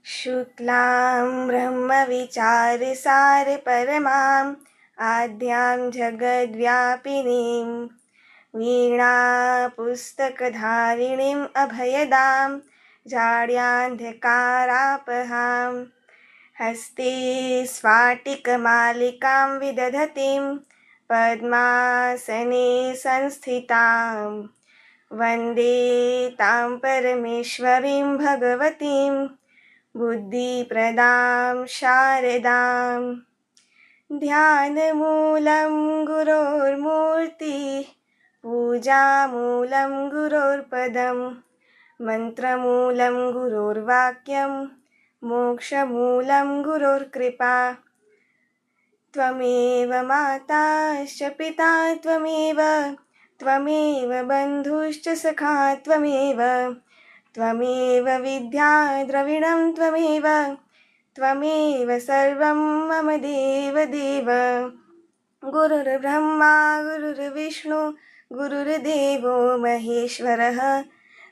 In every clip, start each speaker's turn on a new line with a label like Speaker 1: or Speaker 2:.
Speaker 1: शुक्लां ब्रह्मविचारसारपरमाम् आद्यां जगद्व्यापिनीं वीणापुस्तकधारिणीम् अभयदां जाड्यान्धकारापहाम् हस्ते स्फाटिकमालिकां विदधतीं पद्मासने संस्थितां वन्दे तां परमेश्वरीं भगवतीं बुद्धिप्रदां शारदाम्। ध्यानमूलं गुरोर्मूर्तिः पूजामूलं गुरोर्पदं मन्त्रमूलं गुरोर्वाक्यं मोक्षमूलं गुरोर्कृपा। त्वमेव माताश्च पिता त्वमेव बन्धुश्च सखा त्वमेव विद्या द्रविणं त्वमेव सर्वं मम देव। गुरुर्ब्रह्मा गुरुर्विष्णु गुरुर्देवो महेश्वरः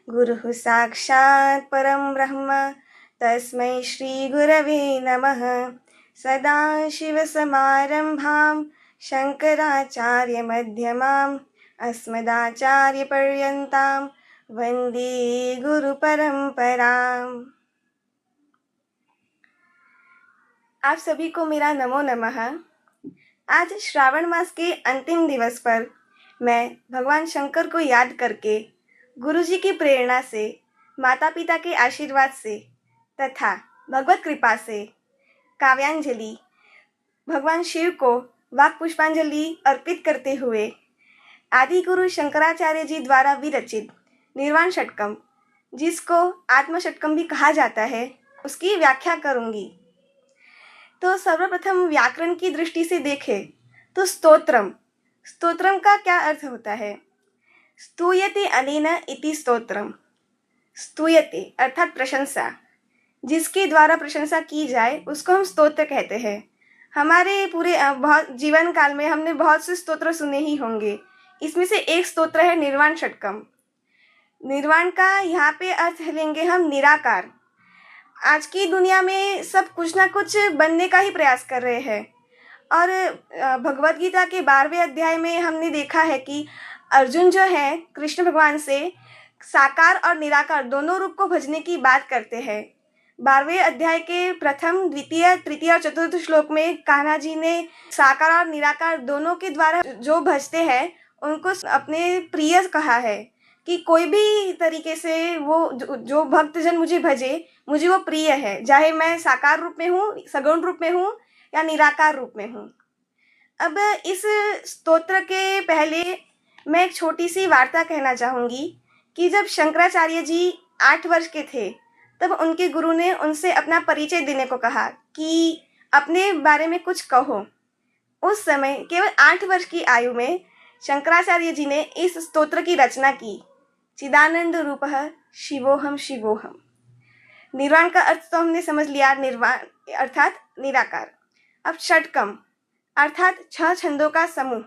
Speaker 1: गुरुः साक्षात् परं ब्रह्म तस्मै श्रीगुरवे नमः। सदाशिवसमारम्भां शङ्कराचार्यमध्यमाम् अस्मदाचार्यपर्यन्तां वन्दे गुरुपरम्पराम्। आप सभी को मेरा नमो नमः। आज श्रावण मास के अंतिम दिवस पर मैं भगवान शंकर को याद करके गुरुजी की प्रेरणा से, माता पिता के आशीर्वाद से तथा भगवत कृपा से काव्यांजलि भगवान शिव को वाक पुष्पांजलि अर्पित करते हुए आदि गुरु शंकराचार्य जी द्वारा विरचित निर्वाण षटकम, जिसको आत्म षटकम भी कहा जाता है, उसकी व्याख्या करूंगी। तो सर्वप्रथम व्याकरण की दृष्टि से देखें तो स्तोत्रम का क्या अर्थ होता है? स्तूयते अनेन इति स्तोत्रम। स्तूयते अर्थात प्रशंसा, जिसके द्वारा प्रशंसा की जाए उसको हम स्तोत्र कहते हैं। हमारे पूरे बहुत जीवन काल में हमने बहुत से स्तोत्र सुने ही होंगे। इसमें से एक स्तोत्र है निर्वाण षटकम। निर्वाण का यहाँ पे अर्थ लेंगे हम निराकार। आज की दुनिया में सब कुछ ना कुछ बनने का ही प्रयास कर रहे हैं, और भगवत गीता के 12वें अध्याय में हमने देखा है कि अर्जुन जो है कृष्ण भगवान से साकार और निराकार दोनों रूप को भजने की बात करते हैं। 12वें अध्याय के प्रथम, द्वितीय, तृतीय और चतुर्थ श्लोक में कान्हा जी ने साकार और निराकार दोनों के द्वारा जो भजते हैं उनको अपने प्रिय कहा है कि कोई भी तरीके से वो जो भक्तजन मुझे भजे, मुझे वो प्रिय है, चाहे मैं साकार रूप में हूँ, सगुण रूप में हूँ या निराकार रूप में हूँ। अब इस स्तोत्र के पहले मैं एक छोटी सी वार्ता कहना चाहूँगी कि जब शंकराचार्य जी 8 वर्ष के थे तब उनके गुरु ने उनसे अपना परिचय देने को कहा कि अपने बारे में कुछ कहो। उस समय केवल 8 वर्ष की आयु में शंकराचार्य जी ने इस स्तोत्र की रचना की। चिदानंद रूपः शिवोहम शिवोहम। निर्वाण का अर्थ तो हमने समझ लिया, निर्वाण अर्थात निराकार। अब षटकम अर्थात 6 छंदों का समूह।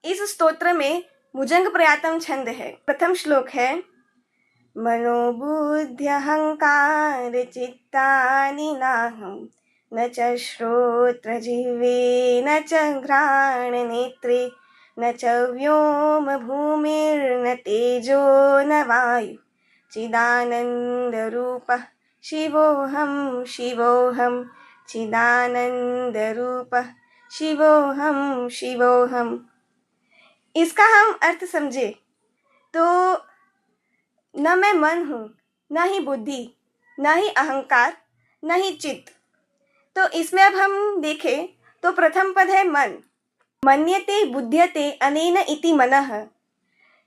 Speaker 1: इस स्तोत्र में भुजंग प्रयातम छंद है। प्रथम श्लोक है मनोबुद्ध्यहंकार चित्तानि नाहं न च श्रोत्र जिह्वे न च घ्राण नेत्रे न च व्योम भूमिर्न तेजो न वायु चिदानंद रूपः शिवोहम शिवोहम चिदानंद रूपः शिवोहम शिवोहम। इसका हम अर्थ समझे तो न मैं मन हूँ, न ही बुद्धि, न ही अहंकार, न ही चित्त। तो इसमें अब हम देखें तो प्रथम पद है मन। मन्यते बुध्यते अनेन इति मनः।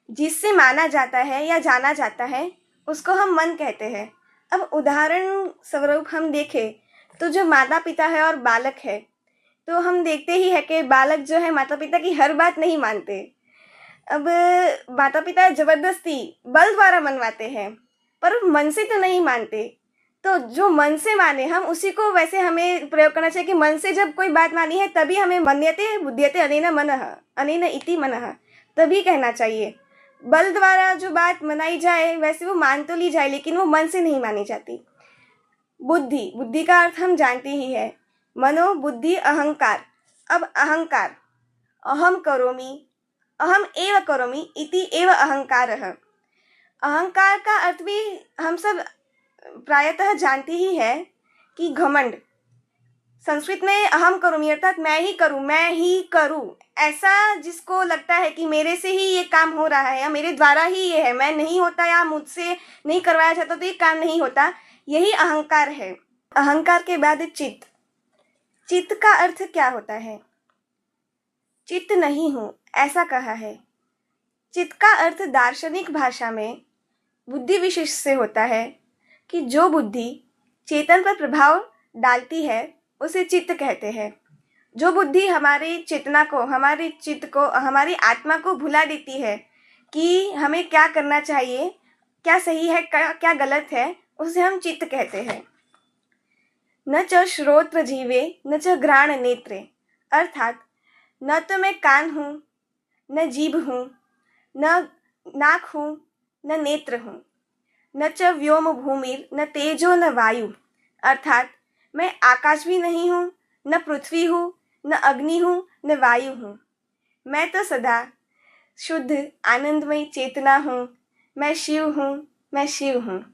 Speaker 1: जिससे माना जाता है या जाना जाता है उसको हम मन कहते हैं। अब उदाहरण स्वरूप हम देखें तो जो माता पिता है और बालक है, तो हम देखते ही है कि बालक जो है माता पिता की हर बात नहीं मानते। अब माता पिता जबरदस्ती बल द्वारा मनवाते हैं, पर मन से तो नहीं मानते। तो जो मन से माने हम उसी को वैसे हमें प्रयोग करना चाहिए कि मन से जब कोई बात मानी है तभी हमें मन्यते बुध्यते अनेन मनः अनेन इति मनः तभी कहना चाहिए। बल द्वारा जो बात मनाई जाए वैसे वो मान तो ली जाए लेकिन वो मन से नहीं मानी जाती। बुद्धि, बुद्धि का अर्थ हम जानते ही है। मनो, बुद्धि, अहंकार। अब अहंकार, अहम करोमि, अहम एव करोमि इति एव अहंकारः। अहंकार का अर्थ भी हम सब प्रायतः जानते ही है कि घमंड। संस्कृत में अहम करोमि अर्थात मैं ही करूँ, ऐसा जिसको लगता है कि मेरे से ही ये काम हो रहा है या मेरे द्वारा ही ये है, मैं नहीं होता या मुझसे नहीं करवाया जाता तो ये काम नहीं होता, यही अहंकार है। अहंकार के बाद चित्त। चित्त का अर्थ क्या होता है? चित्त नहीं हूँ ऐसा कहा है। चित्त का अर्थ दार्शनिक भाषा में बुद्धि विशेष से होता है कि जो बुद्धि चेतन पर प्रभाव डालती है उसे चित्त कहते हैं। जो बुद्धि हमारी चेतना को, हमारे चित्त को, हमारी आत्मा को भुला देती है कि हमें क्या करना चाहिए, क्या सही है, क्या गलत है, उसे हम चित्त कहते हैं। न च श्रोत्र जीवे न च घ्राण नेत्रे, अर्थात न तो मैं कान हूँ, न जीभ हूँ, न नाक हूँ, न नेत्र हूँ। न च व्योम भूमिर न तेजो न वायु, अर्थात मैं आकाश भी नहीं हूँ, न पृथ्वी हूँ, न अग्नि हूँ, न वायु हूँ। मैं तो सदा शुद्ध आनंदमय चेतना हूँ, मैं शिव हूँ, मैं शिव हूँ।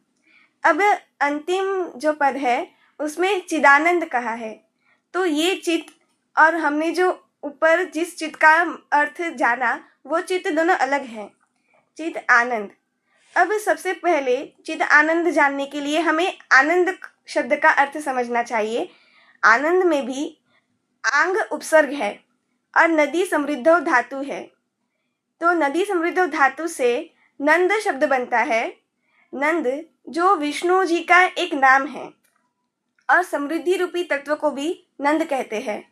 Speaker 1: अब अंतिम जो पद है उसमें चिदानंद कहा है, तो ये चित्त और हमने जो ऊपर जिस चित्त का अर्थ जाना वो चित्त दोनों अलग हैं। चित्त आनंद। अब सबसे पहले चित्त आनंद जानने के लिए हमें आनंद शब्द का अर्थ समझना चाहिए। आनंद में भी आंग उपसर्ग है और नदी समृद्धो धातु है, तो नदी समृद्धो धातु से नंद शब्द बनता है। नंद जो विष्णु जी का एक नाम है और समृद्धि रूपी तत्व को भी नंद कहते हैं।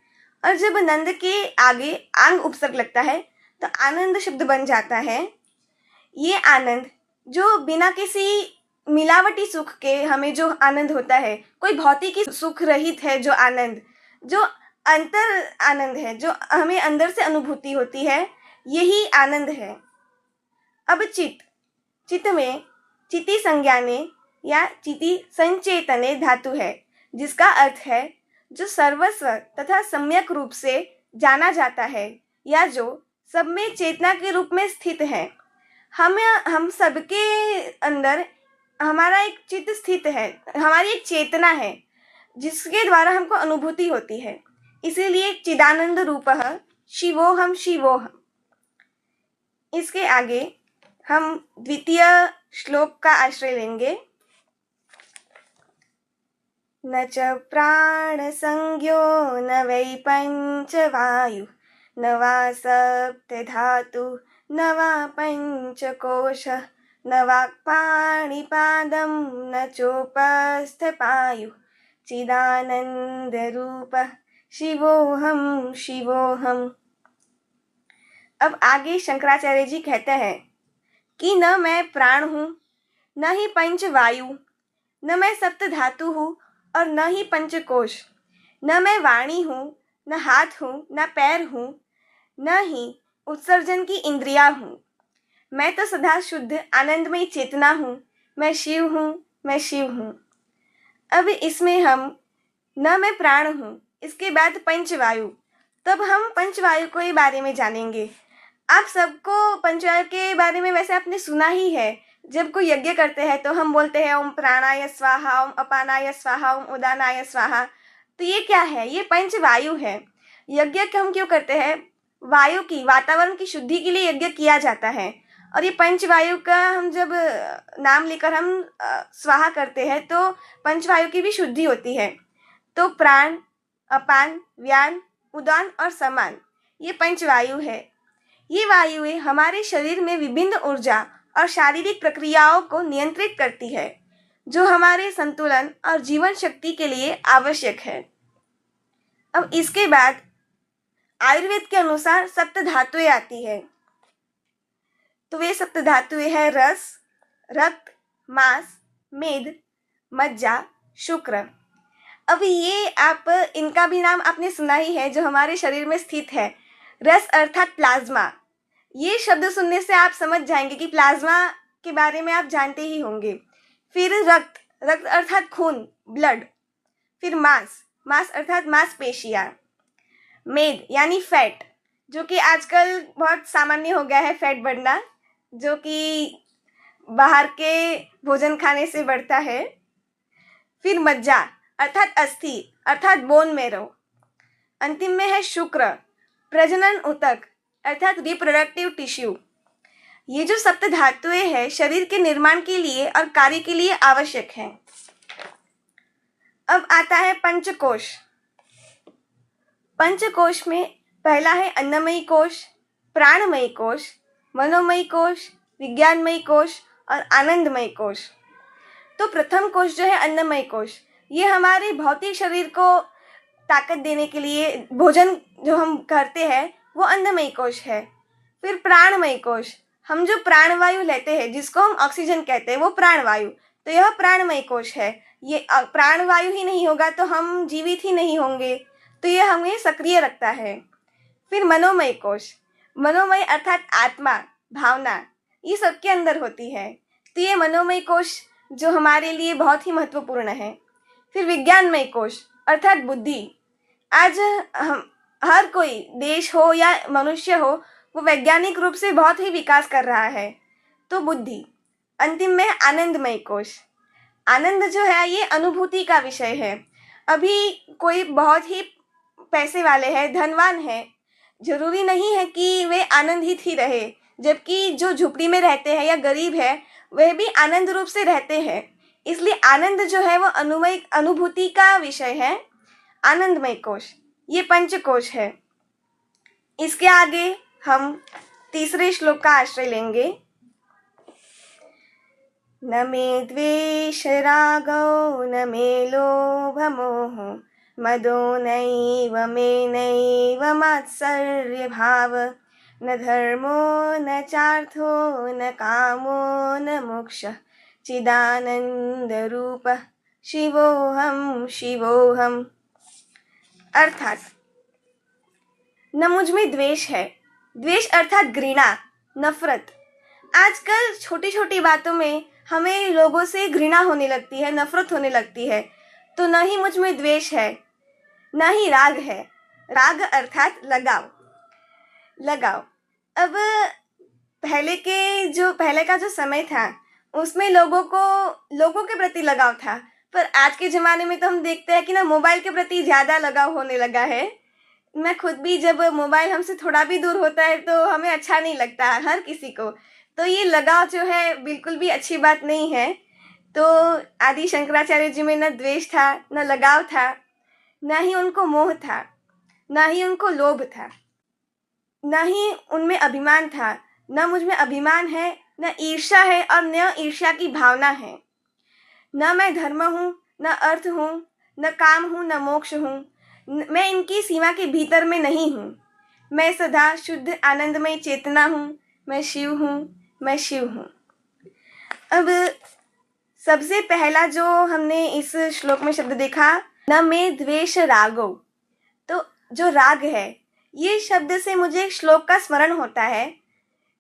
Speaker 1: और जब नंद के आगे आंग उपसर्ग लगता है तो आनंद शब्द बन जाता है। ये आनंद जो बिना किसी मिलावटी सुख के हमें जो आनंद होता है, कोई भौतिकी सुख रहित है, जो आनंद, जो अंतर आनंद है, जो हमें अंदर से अनुभूति होती है, यही आनंद है। अब चित्त। चित्त में चिति संज्ञाने या चिति संचेतने धातु है, जिसका अर्थ है जो सर्वस्व तथा सम्यक रूप से जाना जाता है या जो सब में चेतना के रूप में स्थित है। हम सबके अंदर हमारा एक चित्त स्थित है, हमारी एक चेतना है जिसके द्वारा हमको अनुभूति होती है। इसीलिए चिदानंद रूपः शिवोहम शिवोहम। इसके आगे हम द्वितीय श्लोक का आश्रय लेंगे। न च प्राण संज्ञो न वै पंचवायु न वा सप्त धातु न वा पंचकोश न वाक्पाणिपादं न चोपस्थपायु चिदानंद रूप शिवोहम शिवोहम। अब आगे शंकराचार्य जी कहते हैं कि न मैं प्राण हूँ, न ही पंचवायु, न मैं सप्त धातु हूँ और न ही पंचकोश, न मैं वाणी हूँ, न हाथ हूँ, न पैर हूँ, न ही उत्सर्जन की इंद्रिया हूँ। मैं तो सदा शुद्ध आनंदमय चेतना हूँ, मैं शिव हूँ, मैं शिव हूँ। अब इसमें हम न मैं प्राण हूँ, इसके बाद पंचवायु, तब हम पंचवायु के बारे में जानेंगे। आप सबको पंचवायु के बारे में वैसे आपने सुना ही है। जब कोई यज्ञ करते हैं तो हम बोलते हैं ओम प्राणाय स्वाहा, ओम अपानाय स्वाहा, ओम उदानाय स्वाहा। तो ये क्या है? ये पंचवायु है। यज्ञ हम क्यों करते हैं? वायु की, वातावरण की शुद्धि के लिए यज्ञ किया जाता है। और ये पंचवायु का हम जब नाम लेकर हम स्वाहा करते हैं तो पंचवायु की भी शुद्धि होती है। तो प्राण, अपान, व्यान, उदान और समान, ये पंचवायु है। ये वायुएं हमारे शरीर में विभिन्न ऊर्जा और शारीरिक प्रक्रियाओं को नियंत्रित करती है, जो हमारे संतुलन और जीवन शक्ति के लिए आवश्यक है। अब इसके बाद आयुर्वेद के अनुसार सप्त धातुएं आती है। तो वे सप्त धातुएं है रस, रक्त, मांस, मेद, मज्जा, शुक्र। अब ये आप इनका भी नाम आपने सुना ही है, जो हमारे शरीर में स्थित है। रस अर्थात प्लाज्मा। ये शब्द सुनने से आप समझ जाएंगे कि प्लाज्मा के बारे में आप जानते ही होंगे। फिर रक्त, रक्त अर्थात खून, ब्लड। फिर मांस, मांस अर्थात मांसपेशियाँ। मेद यानी फैट, जो कि आजकल बहुत सामान्य हो गया है फैट बढ़ना, जो कि बाहर के भोजन खाने से बढ़ता है। फिर मज्जा अर्थात अस्थि अर्थात बोन मैरो। अंतिम में है शुक्र, प्रजनन ऊतक अर्थात रिप्रोडक्टिव टिश्यू। ये जो सप्त धातुएं हैं शरीर के निर्माण के लिए और कार्य के लिए आवश्यक हैं। अब आता है पंचकोश। पंचकोश में पहला है अन्नमयी कोश, प्राणमयी कोश, मनोमयी कोश, विज्ञानमयी कोश और आनंदमयी कोश। तो प्रथम कोश जो है अन्नमयी कोश, ये हमारे भौतिक शरीर को ताकत देने के लिए भोजन जो हम करते हैं वो अन्नमयी कोश है। फिर प्राणमयी कोश, हम जो प्राणवायु लेते हैं जिसको हम ऑक्सीजन कहते हैं वो प्राणवायु, तो यह प्राणमयी कोश है। ये प्राणवायु ही नहीं होगा तो हम जीवित ही नहीं होंगे, तो यह हमें सक्रिय रखता है। फिर मनोमय कोश, मनोमय अर्थात आत्मा, भावना, ये सबके अंदर होती है, तो ये मनोमय कोश जो हमारे लिए बहुत ही महत्वपूर्ण है। फिर विज्ञानमय कोश अर्थात बुद्धि। आज हम हर कोई देश हो या मनुष्य हो वो वैज्ञानिक रूप से बहुत ही विकास कर रहा है, तो बुद्धि। अंतिम में आनंदमय कोश। आनंद जो है ये अनुभूति का विषय है। अभी कोई बहुत ही पैसे वाले हैं, धनवान है, जरूरी नहीं है कि वे आनंदित ही रहे, जबकि जो झुपड़ी में रहते हैं या गरीब है वह भी आनंद रूप से रहते हैं। इसलिए आनंद जो है वो अनुभूति का विषय है। आनंदमय कोश ये पंचकोश है। इसके आगे हम तीसरे श्लोक का आश्रय लेंगे। न मे द्वेष रागौ न मे लोभ मोह मदो नैव मे नैव मात्सर्य भाव न धर्मो न चार्थो न कामो न मोक्षः चिदानंद रूप शिवोहम शिवोहम। अर्थात न मुझ में द्वेष है, द्वेष अर्थात घृणा, नफरत। आजकल छोटी छोटी बातों में हमें लोगों से घृणा होने लगती है, नफरत होने लगती है, तो न ही मुझ में द्वेष है न ही राग है। राग अर्थात लगाव, लगाव। अब पहले का जो समय था उसमें लोगों के प्रति लगाव था, पर आज के ज़माने में तो हम देखते हैं कि ना मोबाइल के प्रति ज़्यादा लगाव होने लगा है। मैं खुद भी जब मोबाइल हमसे थोड़ा भी दूर होता है तो हमें अच्छा नहीं लगता, हर किसी को। तो ये लगाव जो है बिल्कुल भी अच्छी बात नहीं है। तो आदि शंकराचार्य जी में न द्वेष था, न लगाव था, न ही उनको मोह था, न ही उनको लोभ था, न ही उनमें अभिमान था। न मुझ में अभिमान है, न ईर्ष्या है और न ईर्ष्या की भावना है। न मैं धर्म हूँ, न अर्थ हूँ, न काम हूँ, न मोक्ष हूँ। मैं इनकी सीमा के भीतर में नहीं हूँ। मैं सदा शुद्ध आनंदमय चेतना हूँ। मैं शिव हूँ, मैं शिव हूँ। अब सबसे पहला जो हमने इस श्लोक में शब्द देखा, न मे द्वेष रागो, तो जो राग है ये शब्द से मुझे एक श्लोक का स्मरण होता है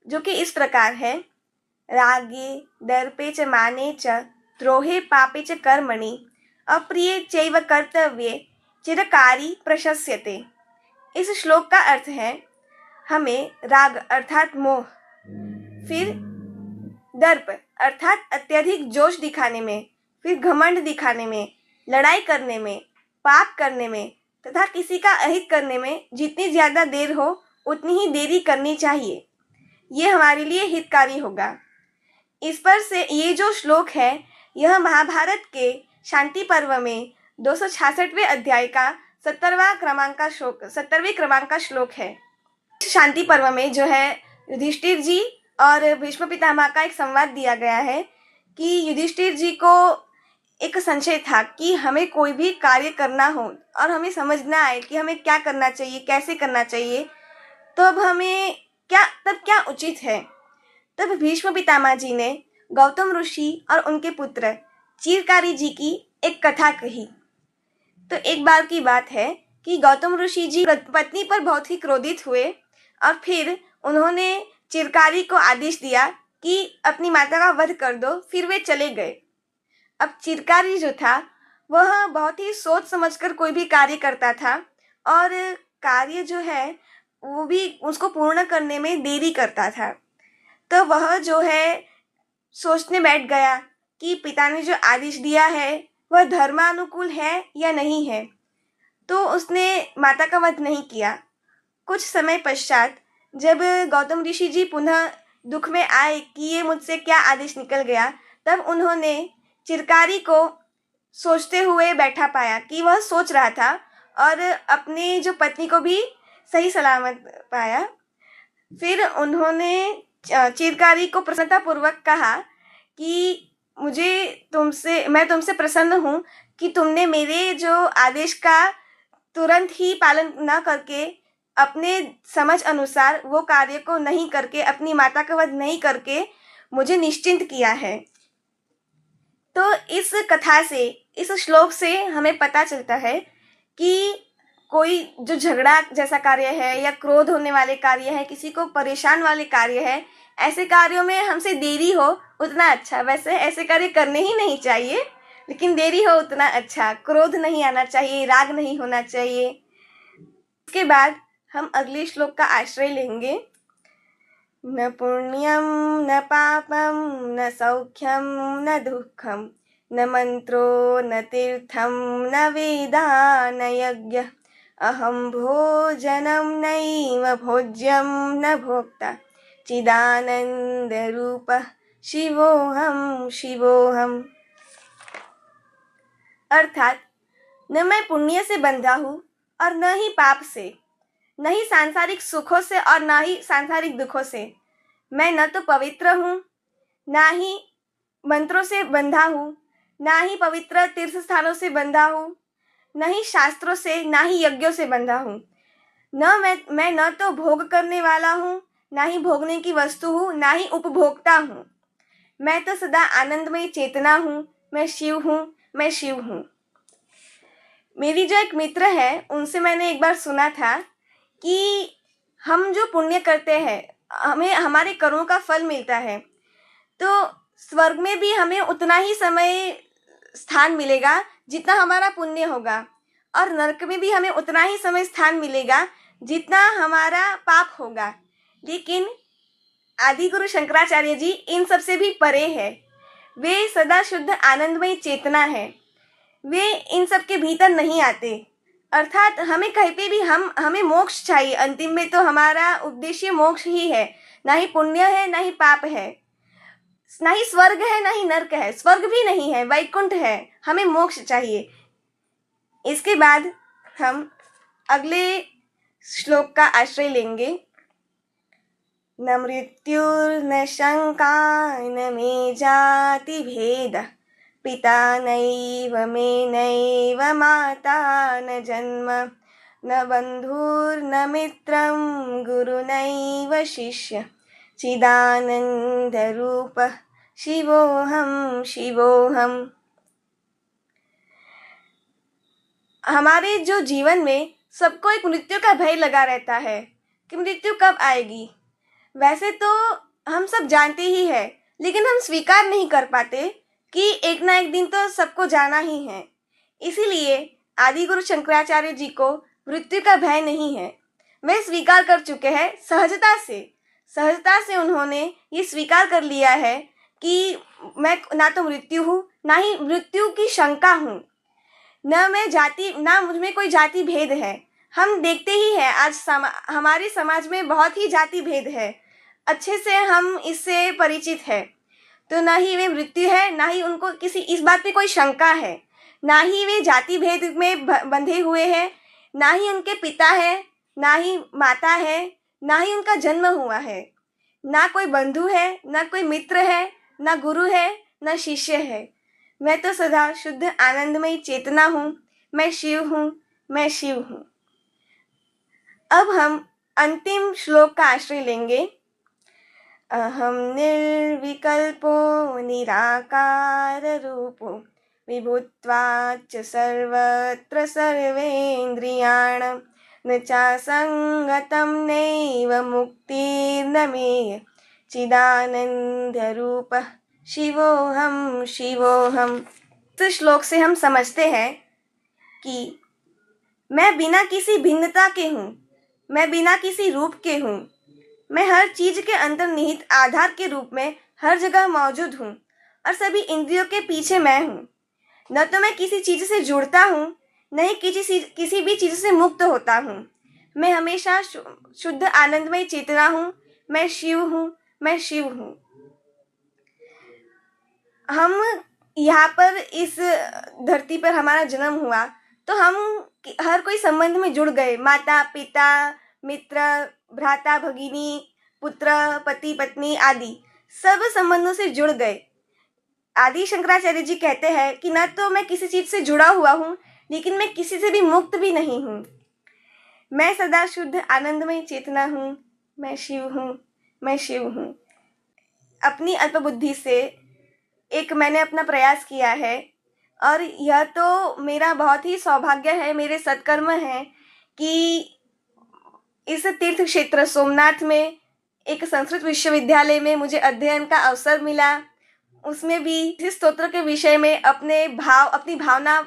Speaker 1: जो कि इस प्रकार है। रागे दर्पे च माने च द्रोहे पापे च कर्मणि अप्रिये चैव कर्तव्ये चिरकारी प्रशस्यते। इस श्लोक का अर्थ है हमें राग अर्थात मोह, फिर दर्प अर्थात अत्यधिक जोश दिखाने में, फिर घमंड दिखाने में, लड़ाई करने में, पाप करने में तथा किसी का अहित करने में जितनी ज़्यादा देर हो उतनी ही देरी करनी चाहिए। ये हमारे लिए हितकारी होगा। इस पर से ये जो श्लोक है यह महाभारत के शांति पर्व में 266वें अध्याय का 70वें क्रमांक का श्लोक है। शांति पर्व में जो है युधिष्ठिर जी और भीष्म पितामह का एक संवाद दिया गया है कि युधिष्ठिर जी को एक संशय था कि हमें कोई भी कार्य करना हो और हमें समझना आए कि हमें क्या करना चाहिए, कैसे करना चाहिए, तो अब हमें क्या उचित है। तब भीष्म पितामह जी ने गौतम ऋषि और उनके पुत्र चिरकारी जी की एक कथा कही। तो एक बार की बात है कि गौतम ऋषि जी पत्नी पर बहुत ही क्रोधित हुए और फिर उन्होंने चिरकारी को आदेश दिया कि अपनी माता का वध कर दो। फिर वे चले गए। अब चिरकारी जो था वह बहुत ही सोच समझकर कोई भी कार्य करता था और कार्य जो है वो भी उसको पूर्ण करने में देरी करता था। तो वह जो है सोचने बैठ गया कि पिता ने जो आदेश दिया है वह धर्मानुकूल है या नहीं है। तो उसने माता का वध नहीं किया। कुछ समय पश्चात जब गौतम ऋषि जी पुनः दुख में आए कि ये मुझसे क्या आदेश निकल गया, तब उन्होंने चिरकारी को सोचते हुए बैठा पाया कि वह सोच रहा था और अपने जो पत्नी को भी सही सलामत पाया। फिर उन्होंने चिरकारी को प्रसन्नतापूर्वक कहा कि मैं तुमसे प्रसन्न हूँ कि तुमने मेरे जो आदेश का तुरंत ही पालन न करके अपने समझ अनुसार वो कार्य को नहीं करके अपनी माता का वध नहीं करके मुझे निश्चिंत किया है। तो इस कथा से, इस श्लोक से हमें पता चलता है कि कोई जो झगड़ा जैसा कार्य है या क्रोध होने वाले कार्य है, किसी को परेशान वाले कार्य है, ऐसे कार्यों में हमसे देरी हो उतना अच्छा। वैसे ऐसे कार्य करने ही नहीं चाहिए, लेकिन देरी हो उतना अच्छा। क्रोध नहीं आना चाहिए, राग नहीं होना चाहिए। इसके बाद हम अगले श्लोक का आश्रय लेंगे। न पुण्यम न पापम न सौख्यम न दुखम न मंत्रो न तीर्थम न वेदा न यज्ञ अहम भोजनम नैव भोज्यम न भोक्ता चिदानंद रूप शिवोहम शिवोहम। अर्थात न मैं पुण्य से बंधा हूँ और न ही पाप से, न ही सांसारिक सुखों से और न ही सांसारिक दुखों से। मैं न तो पवित्र हूँ, ना ही मंत्रों से बंधा हूँ, ना ही पवित्र तीर्थ स्थानों से बंधा हूँ, न ही शास्त्रों से, ना ही यज्ञों से बंधा हूँ। मैं न तो भोग करने वाला हूँ, ना ही भोगने की वस्तु हूँ, ना ही उपभोक्ता हूँ। मैं तो सदा आनंदमय चेतना हूँ। मैं शिव हूँ, मैं शिव हूँ। मेरी जो एक मित्र है, उनसे मैंने एक बार सुना था कि हम जो पुण्य करते हैं हमें हमारे कर्मों का फल मिलता है। तो स्वर्ग में भी हमें उतना ही समय स्थान मिलेगा जितना हमारा पुण्य होगा, और नरक में भी हमें उतना ही समय स्थान मिलेगा जितना हमारा पाप होगा। लेकिन आदि गुरु शंकराचार्य जी इन सब से भी परे है। वे सदा शुद्ध आनंदमय चेतना है। वे इन सब के भीतर नहीं आते। अर्थात हमें कहीं पे भी हमें मोक्ष चाहिए। अंतिम में तो हमारा उद्देश्य मोक्ष ही है। ना ही पुण्य है, ना ही पाप है, ना ही स्वर्ग है, ना ही नरक है। स्वर्ग भी नहीं है, वैकुंठ है। हमें मोक्ष चाहिए। इसके बाद हम अगले श्लोक का आश्रय लेंगे। न मृत्युर्न शंका न मे जाति भेद पिता नैव मे नैव माता न जन्म न बंधुर्न मित्रं गुरु नैव शिष्य चिदानंद रूप शिवोहम शिवोहम। हमारे जो जीवन में सबको एक मृत्यु का भय लगा रहता है कि मृत्यु कब आएगी। वैसे तो हम सब जानते ही है, लेकिन हम स्वीकार नहीं कर पाते कि एक ना एक दिन तो सबको जाना ही है। इसीलिए आदि गुरु शंकराचार्य जी को मृत्यु का भय नहीं है। वे स्वीकार कर चुके हैं सहजता से उन्होंने ये स्वीकार कर लिया है कि मैं ना तो मृत्यु हूँ, ना ही मृत्यु की शंका हूँ, ना मुझ में कोई जाति भेद है। हम देखते ही हैं आज हमारे समाज में बहुत ही जाति भेद है। अच्छे से हम इससे परिचित है। तो ना ही वे मृत्यु है, ना ही उनको किसी इस बात पे कोई शंका है, ना ही वे जाति भेद में बंधे हुए हैं, ना ही उनके पिता है, ना ही माता है, ना ही उनका जन्म हुआ है, ना कोई बंधु है, ना कोई मित्र है, ना गुरु है, ना शिष्य है। मैं तो सदा शुद्ध आनंदमय चेतना हूँ। मैं शिव हूँ, मैं शिव हूँ। अब हम अंतिम श्लोक का आश्रय लेंगे। अहम निर्विकल्पो निराकार रूपो विभुत्वाच्च सर्वत्र सर्वेन्द्रियाणां न चासंगतं नैव मुक्तिर्न मेय चिदानंद रूप शिवोहम शिवोहम। उक्त श्लोक से हम समझते हैं कि मैं बिना किसी भिन्नता के हूँ, मैं बिना किसी रूप के हूँ, मैं हर चीज के अंतर्निहित आधार के रूप में हर जगह मौजूद हूँ और सभी इंद्रियों के पीछे मैं हूँ। न तो मैं किसी चीज से जुड़ता हूँ, न ही किसी भी चीज से मुक्त होता हूँ। मैं हमेशा शुद्ध आनंदमय चेतना हूँ। मैं शिव हूँ, मैं शिव हूँ। हम यहाँ पर इस धरती पर हमारा जन्म हुआ तो हम हर कोई संबंध में जुड़ गए। माता पिता, मित्र, भ्राता भगिनी, पुत्र, पति पत्नी आदि सब संबंधों से जुड़ गए। आदि शंकराचार्य जी कहते हैं कि न तो मैं किसी चीज से जुड़ा हुआ हूँ, लेकिन मैं किसी से भी मुक्त भी नहीं हूँ। मैं सदा शुद्ध आनंदमय चेतना हूँ। मैं शिव हूँ, मैं शिव हूँ। अपनी अल्पबुद्धि से एक मैंने अपना प्रयास किया है और यह तो मेरा बहुत ही सौभाग्य है, मेरे सत्कर्म है कि इस तीर्थ क्षेत्र सोमनाथ में एक संस्कृत विश्वविद्यालय में मुझे अध्ययन का अवसर मिला। उसमें भी इस स्तोत्र के विषय में अपनी भावना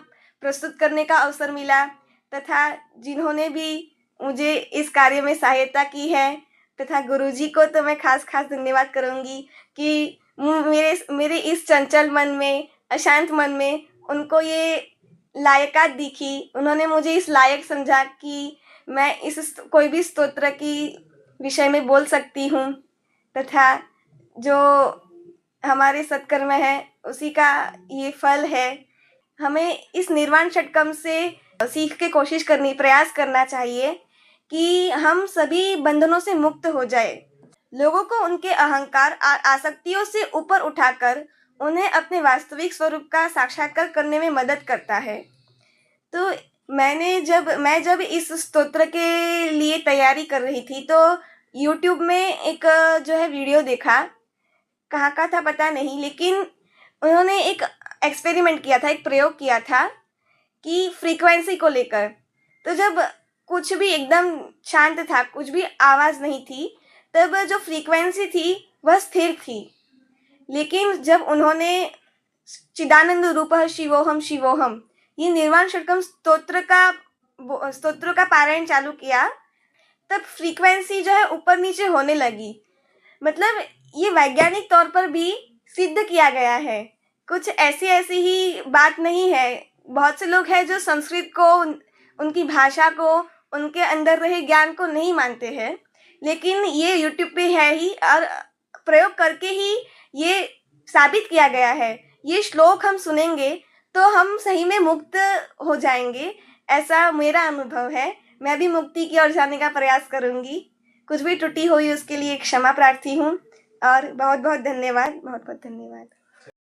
Speaker 1: प्रस्तुत करने का अवसर मिला तथा जिन्होंने भी मुझे इस कार्य में सहायता की है तथा गुरुजी को तो मैं खास धन्यवाद करूँगी कि मेरे इस चंचल मन में, अशांत मन में उनको ये लायकात दिखी। उन्होंने मुझे इस लायक समझा कि मैं इस कोई भी स्तोत्र की विषय में बोल सकती हूँ तथा जो हमारे सत्कर्म है उसी का ये फल है। हमें इस निर्वाण षटकम से सीख के प्रयास करना चाहिए कि हम सभी बंधनों से मुक्त हो जाए। लोगों को उनके अहंकार और आसक्तियों से ऊपर उठाकर उन्हें अपने वास्तविक स्वरूप का साक्षात्कार करने में मदद करता है। तो मैं जब इस स्तोत्र के लिए तैयारी कर रही थी तो YouTube में एक जो है वीडियो देखा, कहाँ का था पता नहीं, लेकिन उन्होंने एक एक्सपेरिमेंट किया था, एक प्रयोग किया था कि फ्रीक्वेंसी को लेकर। तो जब कुछ भी एकदम शांत था, कुछ भी आवाज़ नहीं थी, तब जो फ्रीक्वेंसी थी वह स्थिर थी। लेकिन जब उन्होंने चिदानंद रूपः शिवोहम शिवोहम ये निर्वाण षटकम स्तोत्र का पारायण चालू किया, तब फ्रीक्वेंसी जो है ऊपर नीचे होने लगी। मतलब ये वैज्ञानिक तौर पर भी सिद्ध किया गया है, कुछ ऐसी ही बात नहीं है। बहुत से लोग हैं जो संस्कृत को, उनकी भाषा को, उनके अंदर रहे ज्ञान को नहीं मानते हैं, लेकिन ये YouTube पे है ही और प्रयोग करके ही ये साबित किया गया है। ये श्लोक हम सुनेंगे तो हम सही में मुक्त हो जाएंगे, ऐसा मेरा अनुभव है। मैं भी मुक्ति की ओर जाने का प्रयास करूंगी। कुछ भी त्रुटि हुई उसके लिए क्षमा प्रार्थी हूँ और बहुत बहुत धन्यवाद।